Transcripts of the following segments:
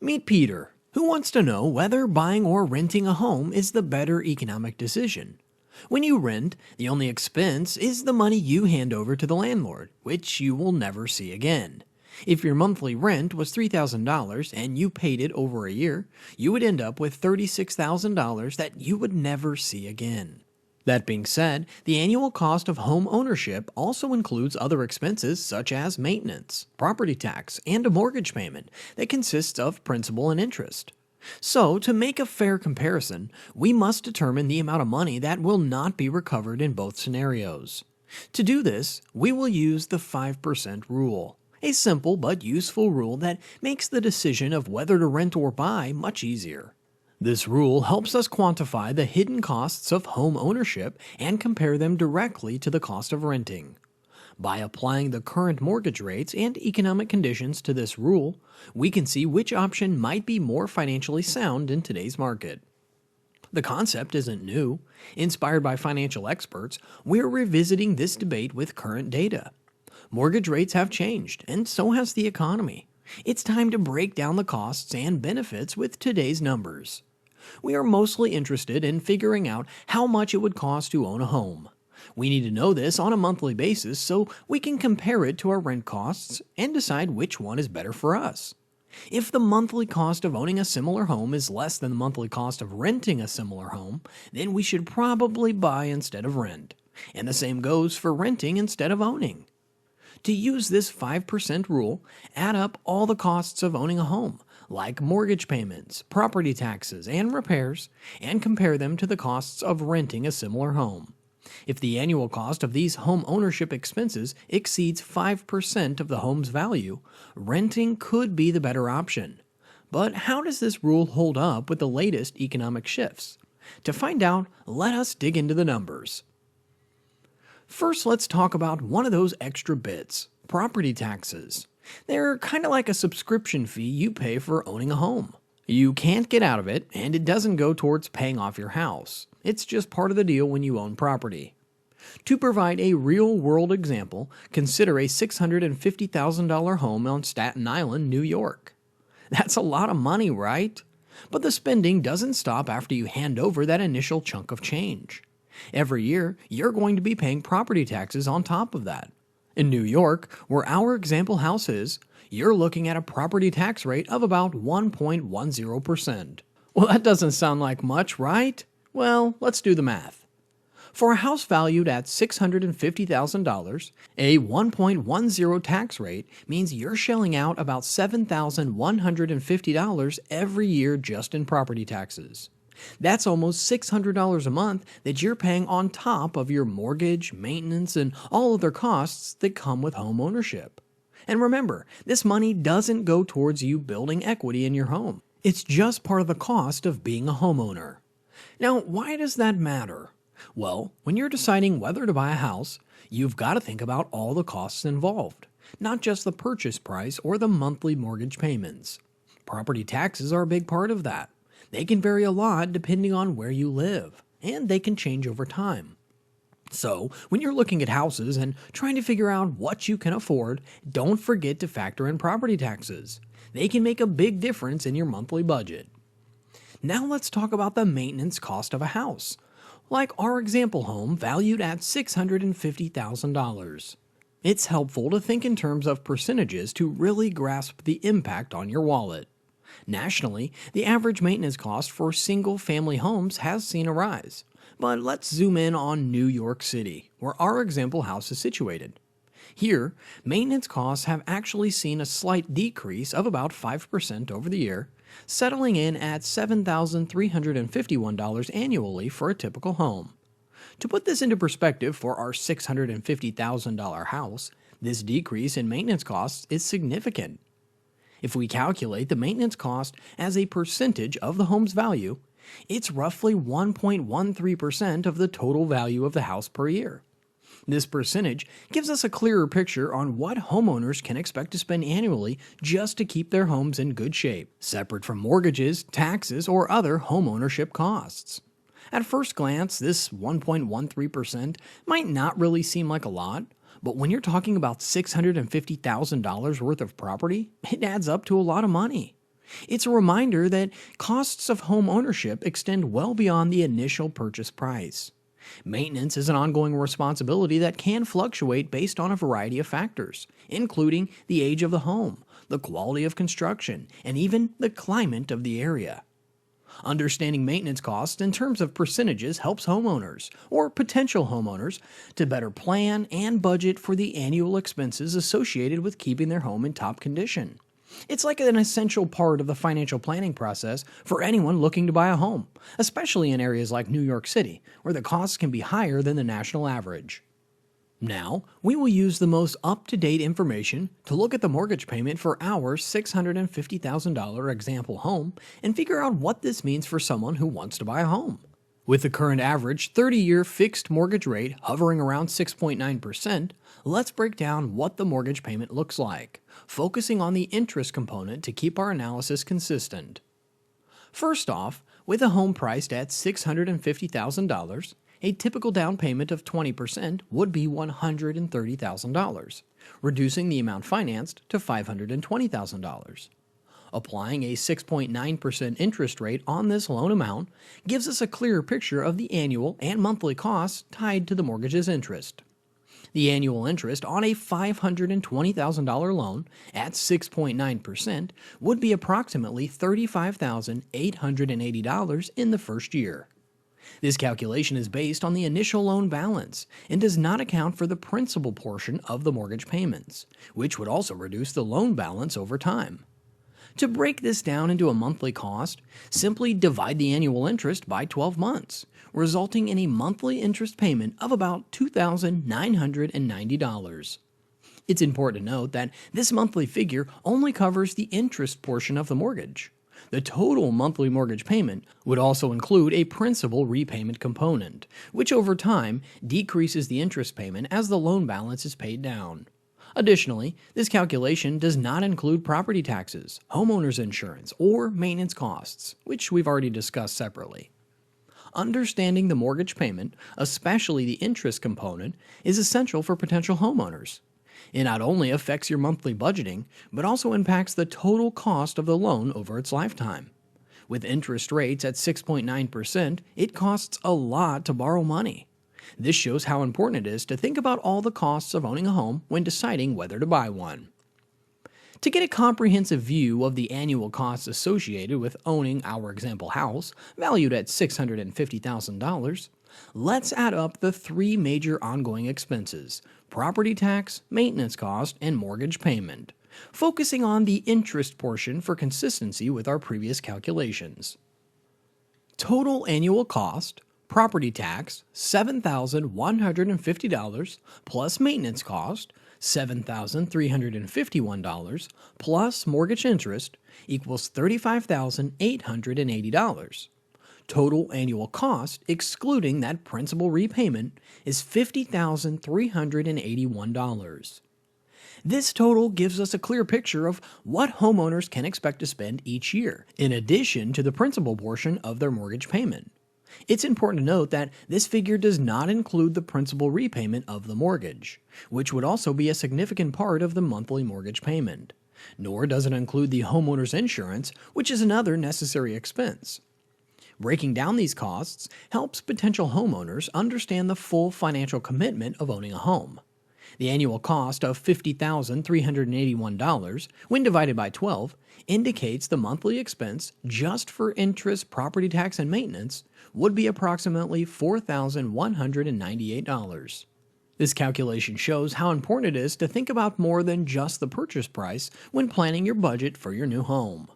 Meet Peter, who wants to know whether buying or renting a home is the better economic decision. When you rent, the only expense is the money you hand over to the landlord, which you will never see again. If your monthly rent was $3,000 and you paid it over a year, you would end up with $36,000 that you would never see again. That being said, the annual cost of home ownership also includes other expenses such as maintenance, property tax, and a mortgage payment that consists of principal and interest. So, to make a fair comparison, we must determine the amount of money that will not be recovered in both scenarios. To do this, we will use the 5% rule, a simple but useful rule that makes the decision of whether to rent or buy much easier. This rule helps us quantify the hidden costs of home ownership and compare them directly to the cost of renting. By applying the current mortgage rates and economic conditions to this rule, we can see which option might be more financially sound in today's market. The concept isn't new. Inspired by financial experts, we're revisiting this debate with current data. Mortgage rates have changed, and so has the economy. It's time to break down the costs and benefits with today's numbers. We are mostly interested in figuring out how much it would cost to own a home. We need to know this on a monthly basis so we can compare it to our rent costs and decide which one is better for us. If the monthly cost of owning a similar home is less than the monthly cost of renting a similar home, then we should probably buy instead of rent. And the same goes for renting instead of owning. To use this 5% rule, add up all the costs of owning a home, like mortgage payments, property taxes, and repairs, and compare them to the costs of renting a similar home. If the annual cost of these home ownership expenses exceeds 5% of the home's value, renting could be the better option. But how does this rule hold up with the latest economic shifts? To find out, let us dig into the numbers. First, let's talk about one of those extra bits, property taxes. They're kind of like a subscription fee you pay for owning a home. You can't get out of it, and it doesn't go towards paying off your house. It's just part of the deal when you own property. To provide a real-world example, consider a $650,000 home on Staten Island, New York. That's a lot of money, right? But the spending doesn't stop after you hand over that initial chunk of change. Every year, you're going to be paying property taxes on top of that. In New York, where our example house is, you're looking at a property tax rate of about 1.10%. Well, that doesn't sound like much, right? Well, let's do the math. For a house valued at $650,000, a 1.10 tax rate means you're shelling out about $7,150 every year just in property taxes. That's almost $600 a month that you're paying on top of your mortgage, maintenance, and all other costs that come with home ownership. And remember, this money doesn't go towards you building equity in your home. It's just part of the cost of being a homeowner. Now, why does that matter? Well, when you're deciding whether to buy a house, you've got to think about all the costs involved, not just the purchase price or the monthly mortgage payments. Property taxes are a big part of that. They can vary a lot depending on where you live, and they can change over time. So, when you're looking at houses and trying to figure out what you can afford, don't forget to factor in property taxes. They can make a big difference in your monthly budget. Now let's talk about the maintenance cost of a house, like our example home valued at $650,000. It's helpful to think in terms of percentages to really grasp the impact on your wallet. Nationally, the average maintenance cost for single-family homes has seen a rise. But let's zoom in on New York City, where our example house is situated. Here, maintenance costs have actually seen a slight decrease of about 5% over the year, settling in at $7,351 annually for a typical home. To put this into perspective for our $650,000 house, this decrease in maintenance costs is significant. If we calculate the maintenance cost as a percentage of the home's value, it's roughly 1.13% of the total value of the house per year. This percentage gives us a clearer picture on what homeowners can expect to spend annually just to keep their homes in good shape, separate from mortgages, taxes, or other homeownership costs. At first glance, this 1.13% might not really seem like a lot, but when you're talking about $650,000 worth of property, it adds up to a lot of money. It's a reminder that costs of home ownership extend well beyond the initial purchase price. Maintenance is an ongoing responsibility that can fluctuate based on a variety of factors, including the age of the home, the quality of construction, and even the climate of the area. Understanding maintenance costs in terms of percentages helps homeowners, or potential homeowners, to better plan and budget for the annual expenses associated with keeping their home in top condition. It's like an essential part of the financial planning process for anyone looking to buy a home, especially in areas like New York City, where the costs can be higher than the national average. Now, we will use the most up-to-date information to look at the mortgage payment for our $650,000 example home and figure out what this means for someone who wants to buy a home. With the current average 30-year fixed mortgage rate hovering around 6.9%, let's break down what the mortgage payment looks like, focusing on the interest component to keep our analysis consistent. First off, with a home priced at $650,000, a typical down payment of 20% would be $130,000, reducing the amount financed to $520,000. Applying a 6.9% interest rate on this loan amount gives us a clearer picture of the annual and monthly costs tied to the mortgage's interest. The annual interest on a $520,000 loan at 6.9% would be approximately $35,880 in the first year. This calculation is based on the initial loan balance and does not account for the principal portion of the mortgage payments, which would also reduce the loan balance over time. To break this down into a monthly cost, simply divide the annual interest by 12 months, resulting in a monthly interest payment of about $2,990. It's important to note that this monthly figure only covers the interest portion of the mortgage. The total monthly mortgage payment would also include a principal repayment component, which over time decreases the interest payment as the loan balance is paid down. Additionally, this calculation does not include property taxes, homeowners insurance, or maintenance costs, which we've already discussed separately. Understanding the mortgage payment, especially the interest component, is essential for potential homeowners. It not only affects your monthly budgeting, but also impacts the total cost of the loan over its lifetime. With interest rates at 6.9%, it costs a lot to borrow money. This shows how important it is to think about all the costs of owning a home when deciding whether to buy one. To get a comprehensive view of the annual costs associated with owning our example house, valued at $650,000, let's add up the three major ongoing expenses: property tax, maintenance cost, and mortgage payment, focusing on the interest portion for consistency with our previous calculations. Total annual cost: property tax, $7,150, plus maintenance cost, $7,351, plus mortgage interest, equals $35,880. Total annual cost, excluding that principal repayment, is $50,381. This total gives us a clear picture of what homeowners can expect to spend each year, in addition to the principal portion of their mortgage payment. It's important to note that this figure does not include the principal repayment of the mortgage, which would also be a significant part of the monthly mortgage payment. Nor does it include the homeowner's insurance, which is another necessary expense. Breaking down these costs helps potential homeowners understand the full financial commitment of owning a home. The annual cost of $50,381, when divided by 12, indicates the monthly expense just for interest, property tax, and maintenance would be approximately $4,198. This calculation shows how important it is to think about more than just the purchase price when planning your budget for your new home.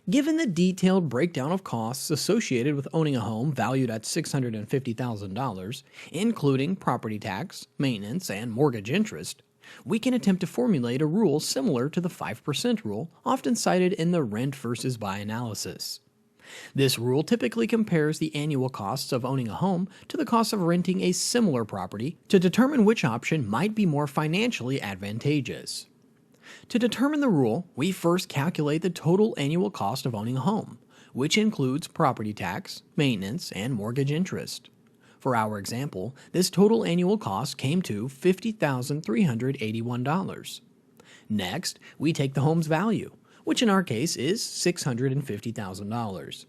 Given the detailed breakdown of costs associated with owning a home valued at $650,000, including property tax, maintenance, and mortgage interest, we can attempt to formulate a rule similar to the 5% rule often cited in the rent versus buy analysis. This rule typically compares the annual costs of owning a home to the cost of renting a similar property to determine which option might be more financially advantageous. To determine the rule, we first calculate the total annual cost of owning a home, which includes property tax, maintenance, and mortgage interest. For our example, this total annual cost came to $50,381. Next, we take the home's value, which in our case is $650,000.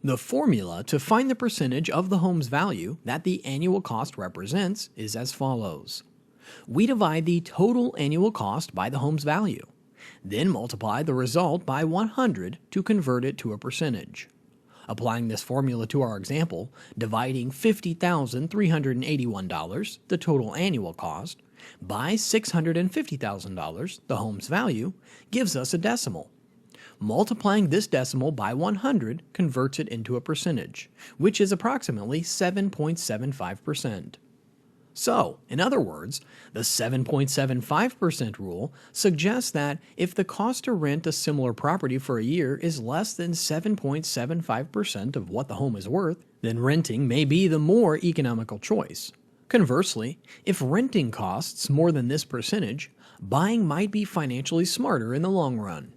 The formula to find the percentage of the home's value that the annual cost represents is as follows. We divide the total annual cost by the home's value, then multiply the result by 100 to convert it to a percentage. Applying this formula to our example, dividing $50,381, the total annual cost, by $650,000, the home's value, gives us a decimal. Multiplying this decimal by 100 converts it into a percentage, which is approximately 7.75%. So, in other words, the 7.75% rule suggests that if the cost to rent a similar property for a year is less than 7.75% of what the home is worth, then renting may be the more economical choice. Conversely, if renting costs more than this percentage, buying might be financially smarter in the long run.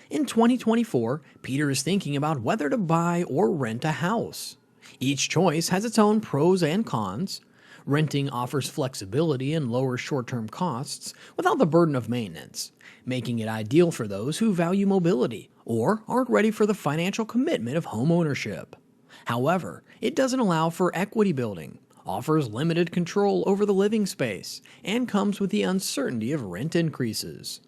In 2024, Peter is thinking about whether to buy or rent a house. Each choice has its own pros and cons. Renting offers flexibility and lower short-term costs without the burden of maintenance, making it ideal for those who value mobility or aren't ready for the financial commitment of home ownership. However, it doesn't allow for equity building, offers limited control over the living space, and comes with the uncertainty of rent increases.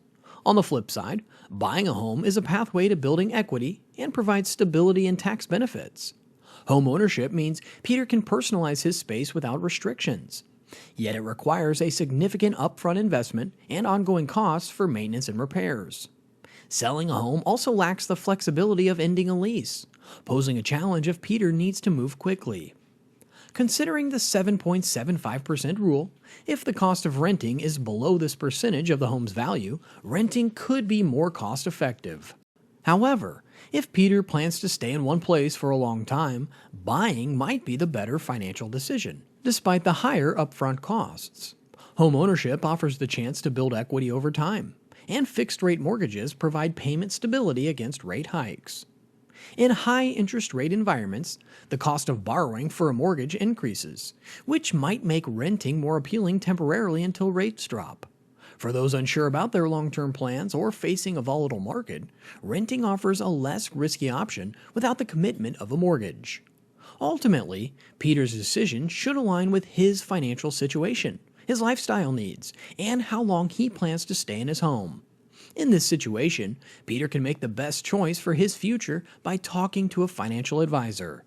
On the flip side, buying a home is a pathway to building equity and provides stability and tax benefits. Home ownership means Peter can personalize his space without restrictions. Yet it requires a significant upfront investment and ongoing costs for maintenance and repairs. Selling a home also lacks the flexibility of ending a lease, posing a challenge if Peter needs to move quickly. Considering the 7.75% rule, if the cost of renting is below this percentage of the home's value, renting could be more cost-effective. However, if Peter plans to stay in one place for a long time, buying might be the better financial decision, despite the higher upfront costs. Home ownership offers the chance to build equity over time, and fixed-rate mortgages provide payment stability against rate hikes. In high-interest rate environments, the cost of borrowing for a mortgage increases, which might make renting more appealing temporarily until rates drop. For those unsure about their long-term plans or facing a volatile market, renting offers a less risky option without the commitment of a mortgage. Ultimately, Peter's decision should align with his financial situation, his lifestyle needs, and how long he plans to stay in his home. In this situation, Peter can make the best choice for his future by talking to a financial advisor.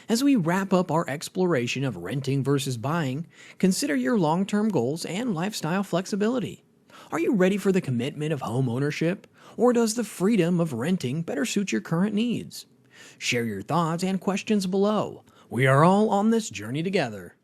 As we wrap up our exploration of renting versus buying, consider your long-term goals and lifestyle flexibility. Are you ready for the commitment of home ownership, or does the freedom of renting better suit your current needs? Share your thoughts and questions below. We are all on this journey together.